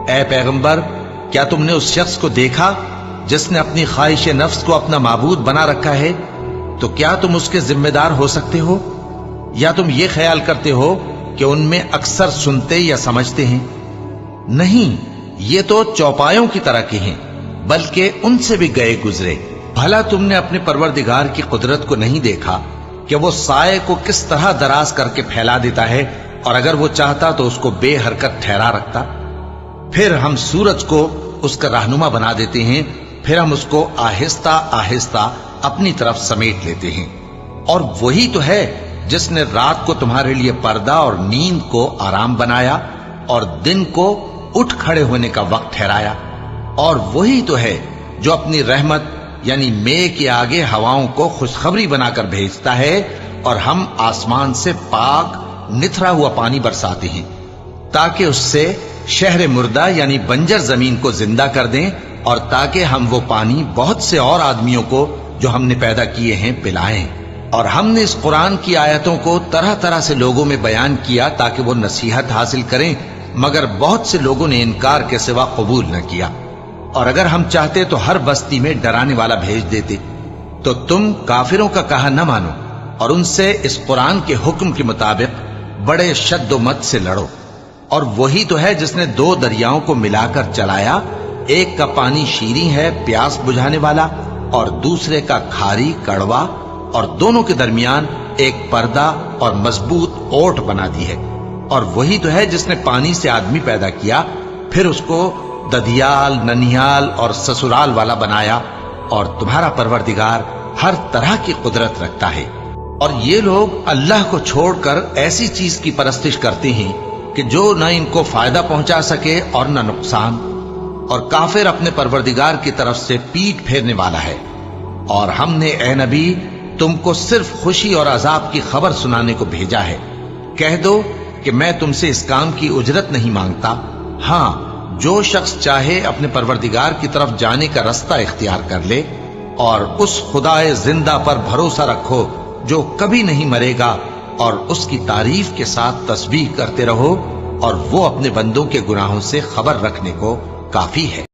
اے پیغمبر، کیا تم نے اس شخص کو دیکھا جس نے اپنی خواہش نفس کو اپنا معبود بنا رکھا ہے؟ تو کیا تم اس کے ذمہ دار ہو سکتے ہو؟ یا تم یہ خیال کرتے ہو کہ ان میں اکثر سنتے یا سمجھتے ہیں؟ نہیں، یہ تو چوپایوں کی طرح کے ہیں، بلکہ ان سے بھی گئے گزرے۔ بھلا تم نے اپنے پروردگار کی قدرت کو نہیں دیکھا کہ وہ سائے کو کس طرح دراز کر کے پھیلا دیتا ہے، اور اگر وہ چاہتا تو اس کو بے حرکت ٹھہرا رکھتا؟ پھر ہم سورج کو اس کا رہنما بنا دیتے ہیں، پھر ہم اس کو آہستہ آہستہ اپنی طرف سمیٹ لیتے ہیں۔ اور وہی تو ہے جس نے رات کو تمہارے لیے پردہ اور نیند کو آرام بنایا اور دن کو اٹھ کھڑے ہونے کا وقت ٹھہرایا۔ اور وہی تو ہے جو اپنی رحمت یعنی مے کے آگے ہواؤں کو خوشخبری بنا کر بھیجتا ہے، اور ہم آسمان سے پاک نتھرا ہوا پانی برساتے ہیں تاکہ اس سے شہر مردہ یعنی بنجر زمین کو زندہ کر دیں، اور تاکہ ہم وہ پانی بہت سے اور آدمیوں کو جو ہم نے پیدا کیے ہیں پلائیں۔ اور ہم نے اس قرآن کی آیتوں کو طرح طرح سے لوگوں میں بیان کیا تاکہ وہ نصیحت حاصل کریں، مگر بہت سے لوگوں نے انکار کے سوا قبول نہ کیا۔ اور اگر ہم چاہتے تو ہر بستی میں ڈرانے والا بھیج دیتے، تو تم کافروں کا کہا نہ مانو اور ان سے اس قرآن کے حکم کے مطابق بڑے شد و مت سے لڑو۔ اور وہی تو ہے جس نے دو دریاؤں کو ملا کر چلایا، ایک کا پانی شیریں ہے پیاس بجھانے والا، اور دوسرے کا کھاری کڑوا، اور دونوں کے درمیان ایک پردہ اور مضبوط اوٹ بنا دی ہے۔ اور وہی تو ہے جس نے پانی سے آدمی پیدا کیا، پھر اس کو ددیال، ننیال اور سسرال والا بنایا، اور تمہارا پروردگار ہر طرح کی قدرت رکھتا ہے۔ اور یہ لوگ اللہ کو چھوڑ کر ایسی چیز کی پرستش کرتے ہیں کہ جو نہ ان کو فائدہ پہنچا سکے اور نہ نقصان، اور کافر اپنے پروردگار کی طرف سے پیٹ پھیرنے والا ہے۔ اور ہم نے اے نبی تم کو صرف خوشی اور عذاب کی خبر سنانے کو بھیجا ہے۔ کہہ دو کہ میں تم سے اس کام کی اجرت نہیں مانگتا، ہاں جو شخص چاہے اپنے پروردگار کی طرف جانے کا رستہ اختیار کر لے، اور اس خدائے زندہ پر بھروسہ رکھو جو کبھی نہیں مرے گا، اور اس کی تعریف کے ساتھ تسبیح کرتے رہو، اور وہ اپنے بندوں کے گناہوں سے خبر رکھنے کو کافی ہے۔